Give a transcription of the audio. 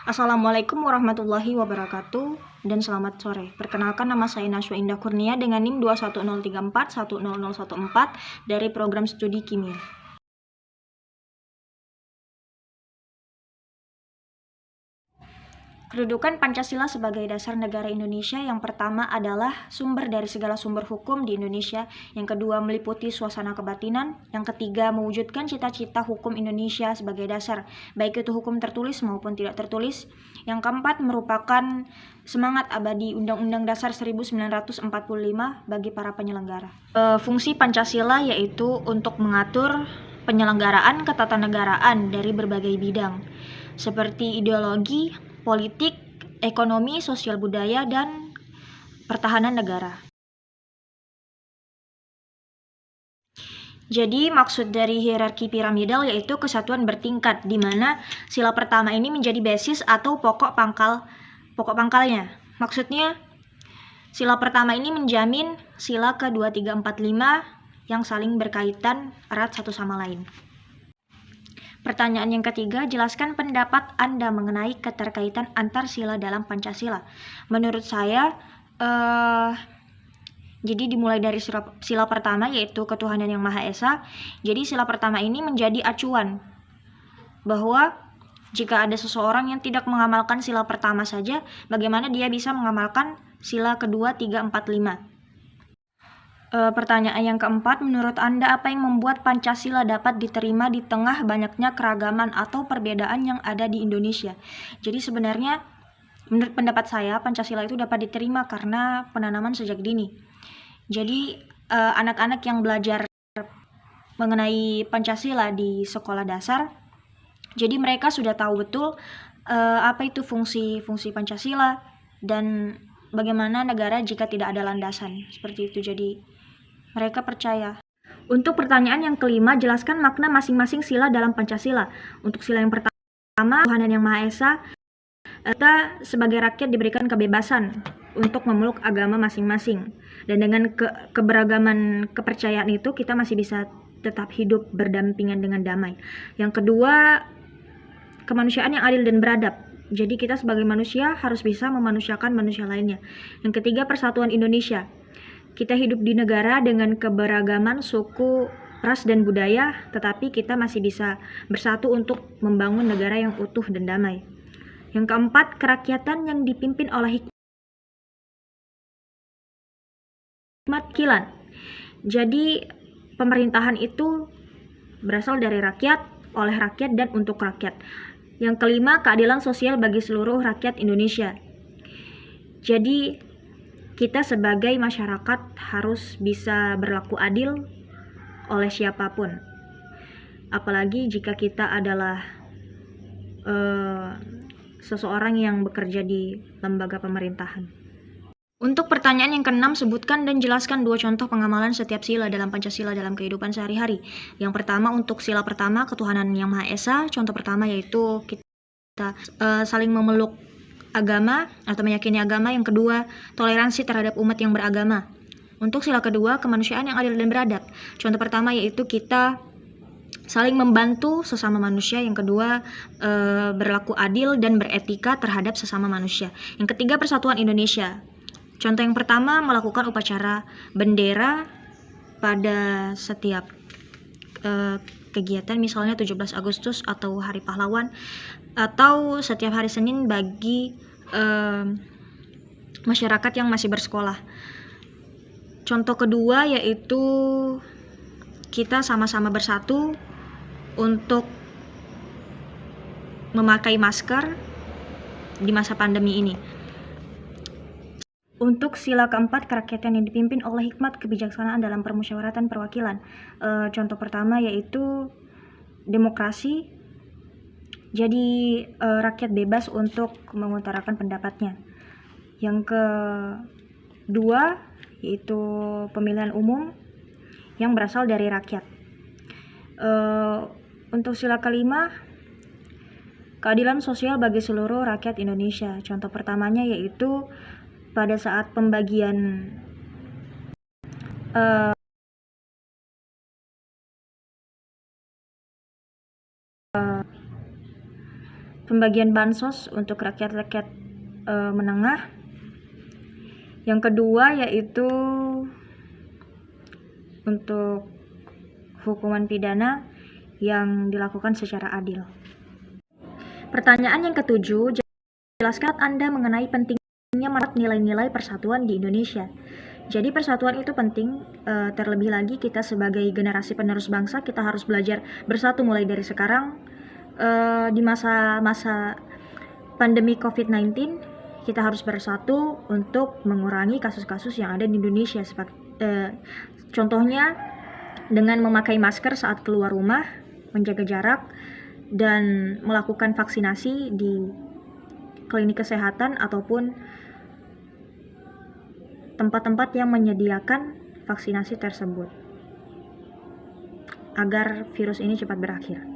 Assalamualaikum warahmatullahi wabarakatuh dan selamat sore. Perkenalkan, nama saya Naswa Indah Kurnia dengan NIM 21034 dari program studi kimia. Kedudukan Pancasila sebagai dasar negara Indonesia yang pertama adalah sumber dari segala sumber hukum di Indonesia, yang kedua meliputi suasana kebatinan, yang ketiga mewujudkan cita-cita hukum Indonesia sebagai dasar, baik itu hukum tertulis maupun tidak tertulis, yang keempat merupakan semangat abadi Undang-Undang Dasar 1945 bagi para penyelenggara. Fungsi Pancasila yaitu untuk mengatur penyelenggaraan ketatanegaraan dari berbagai bidang, seperti ideologi, politik, ekonomi, sosial budaya, dan pertahanan negara. Jadi maksud dari hierarki piramidal yaitu kesatuan bertingkat, di mana sila pertama ini menjadi basis atau pokok pangkalnya. Maksudnya sila pertama ini menjamin sila ke-2, 3, 4, 5 yang saling berkaitan erat satu sama lain. Pertanyaan yang ketiga, jelaskan pendapat Anda mengenai keterkaitan antar sila dalam Pancasila. Menurut saya, jadi dimulai dari sila pertama yaitu ketuhanan yang Maha Esa. Jadi sila pertama ini menjadi acuan bahwa jika ada seseorang yang tidak mengamalkan sila pertama saja, bagaimana dia bisa mengamalkan sila kedua, 3, 4, 5. Pertanyaan yang keempat, menurut Anda apa yang membuat Pancasila dapat diterima di tengah banyaknya keragaman atau perbedaan yang ada di Indonesia? Jadi sebenarnya menurut pendapat saya Pancasila itu dapat diterima karena penanaman sejak dini. Jadi anak-anak yang belajar mengenai Pancasila di sekolah dasar, jadi mereka sudah tahu betul apa itu fungsi Pancasila dan bagaimana negara jika tidak ada landasan. Seperti itu, jadi mereka percaya. Untuk pertanyaan yang kelima, jelaskan makna masing-masing sila dalam Pancasila. Untuk sila yang pertama, Tuhan yang Maha Esa, kita sebagai rakyat diberikan kebebasan untuk memeluk agama masing-masing. Dan dengan keberagaman kepercayaan itu, kita masih bisa tetap hidup berdampingan dengan damai. Yang kedua, kemanusiaan yang adil dan beradab. Jadi kita sebagai manusia harus bisa memanusiakan manusia lainnya. Yang ketiga, persatuan Indonesia. Kita hidup di negara dengan keberagaman suku, ras, dan budaya, tetapi kita masih bisa bersatu untuk membangun negara yang utuh dan damai. Yang keempat, kerakyatan yang dipimpin oleh hikmat kilan. Jadi pemerintahan itu berasal dari rakyat, oleh rakyat, dan untuk rakyat. Yang kelima, keadilan sosial bagi seluruh rakyat Indonesia. Jadi kita sebagai masyarakat harus bisa berlaku adil oleh siapapun. Apalagi jika kita adalah seseorang yang bekerja di lembaga pemerintahan. Untuk pertanyaan yang keenam, sebutkan dan jelaskan 2 contoh pengamalan setiap sila dalam Pancasila dalam kehidupan sehari-hari. Yang pertama, untuk sila pertama, ketuhanan yang Maha Esa. Contoh pertama yaitu kita saling memeluk agama atau meyakini agama. Yang kedua, toleransi terhadap umat yang beragama. Untuk sila kedua, kemanusiaan yang adil dan beradab. Contoh pertama yaitu kita saling membantu sesama manusia. Yang kedua, berlaku adil dan beretika terhadap sesama manusia. Yang ketiga, persatuan Indonesia. Contoh yang pertama, melakukan upacara bendera pada setiap kegiatan, misalnya 17 Agustus atau Hari Pahlawan, atau setiap hari Senin bagi masyarakat yang masih bersekolah. Contoh kedua yaitu kita sama-sama bersatu untuk memakai masker di masa pandemi ini. Untuk sila keempat, kerakyatan yang dipimpin oleh hikmat kebijaksanaan dalam permusyawaratan perwakilan. Contoh pertama yaitu demokrasi. Jadi rakyat bebas untuk mengutarakan pendapatnya. Yang kedua yaitu pemilihan umum yang berasal dari rakyat. Untuk sila kelima, keadilan sosial bagi seluruh rakyat Indonesia. Contoh pertamanya yaitu pada saat pembagian pembagian bansos untuk rakyat-rakyat menengah. Yang kedua yaitu untuk hukuman pidana yang dilakukan secara adil. Pertanyaan yang ketujuh, jelaskan Anda mengenai pentingnya merawat nilai-nilai persatuan di Indonesia. Jadi persatuan itu penting, terlebih lagi kita sebagai generasi penerus bangsa, kita harus belajar bersatu mulai dari sekarang. Di masa-masa pandemi COVID-19, kita harus bersatu untuk mengurangi kasus-kasus yang ada di Indonesia. Contohnya dengan memakai masker saat keluar rumah, menjaga jarak, dan melakukan vaksinasi di klinik kesehatan ataupun tempat-tempat yang menyediakan vaksinasi tersebut agar virus ini cepat berakhir.